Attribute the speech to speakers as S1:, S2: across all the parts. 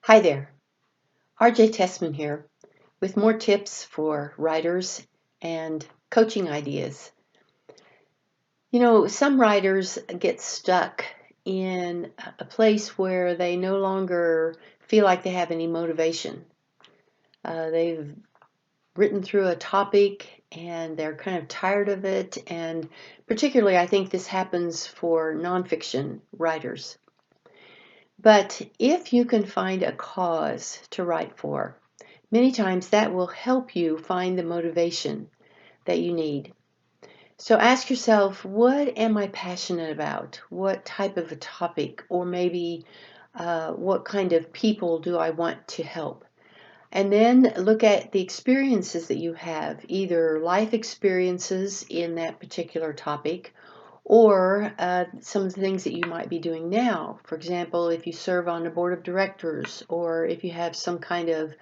S1: Hi there, RJ Tessman here with more tips for writers and coaching ideas. You know, some writers get stuck in a place where they no longer feel like they have any motivation. They've written through a topic and they're kind of tired of it, and particularly I think this happens for nonfiction writers. But if you can find a cause to write for, many times that will help you find the motivation that you need. So ask yourself, what am I passionate about? What type of a topic, or maybe what kind of people do I want to help? And then look at the experiences that you have, either life experiences in that particular topic or some of the things that you might be doing now. For example, if you serve on a board of directors, or if you have some kind of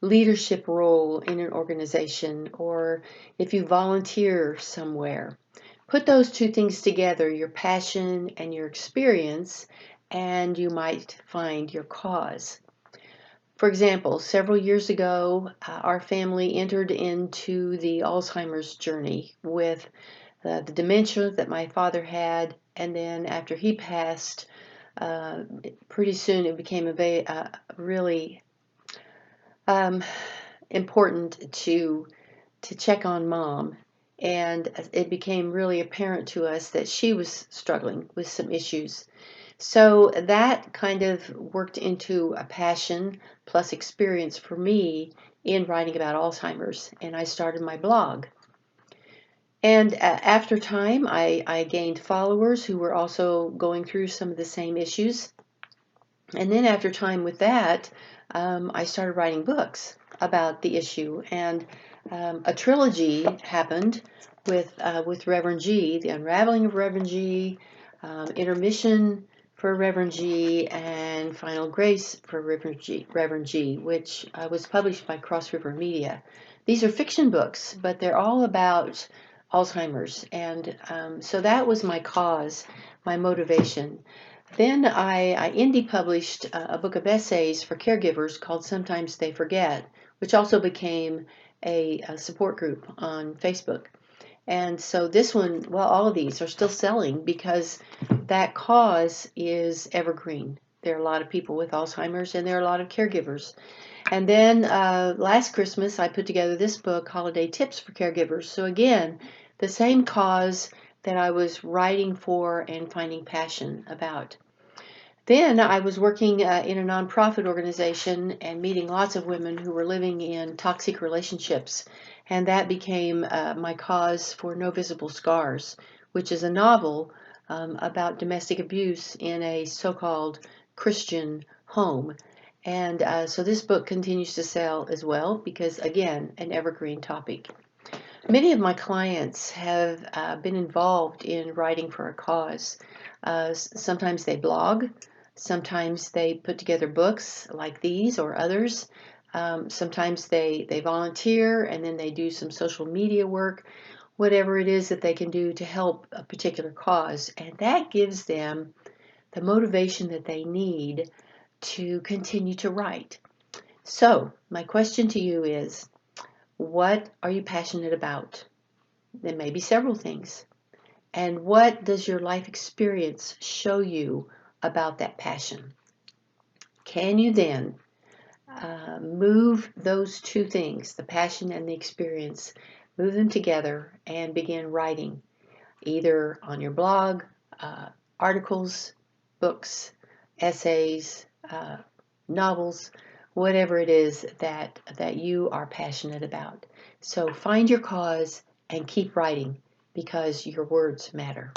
S1: leadership role in an organization, or if you volunteer somewhere. Put those two things together, your passion and your experience, and you might find your cause. For example, several years ago, our family entered into the Alzheimer's journey with the dementia that my father had, and then after he passed, uh, pretty soon it became really um, important to check on mom, and it became really apparent to us that she was struggling with some issues. So that kind of worked into a passion plus experience for me in writing about Alzheimer's, and I started my blog. And after time, I gained followers who were also going through some of the same issues. And then after time with that, I started writing books about the issue. And a trilogy happened with Reverend G, The Unraveling of Reverend G, Intermission for Reverend G, and Final Grace for Reverend G, which was published by Cross River Media. These are fiction books, but they're all about Alzheimer's. And so that was my cause, my motivation. Then I indie published a book of essays for caregivers called Sometimes They Forget, which also became a support group on Facebook. And so this one, well, all of these are still selling because that cause is evergreen. There are a lot of people with Alzheimer's, and there are a lot of caregivers. And then last Christmas, I put together this book, Holiday Tips for Caregivers. So again, the same cause that I was writing for and finding passion about. Then I was working in a nonprofit organization and meeting lots of women who were living in toxic relationships. And that became my cause for No Visible Scars, which is a novel about domestic abuse in a so-called Christian home. And so this book continues to sell as well because, again, an evergreen topic. Many of my clients have been involved in writing for a cause. Sometimes they blog, sometimes they put together books like these or others. Sometimes they volunteer and then they do some social media work, whatever it is that they can do to help a particular cause. And that gives them the motivation that they need to continue to write. So, my question to you is, what are you passionate about? There may be several things. And what does your life experience show you about that passion? Can you then move those two things, the passion and the experience, move them together and begin writing, either on your blog, articles, books, essays, novels, whatever it is that you are passionate about. So find your cause and keep writing because your words matter.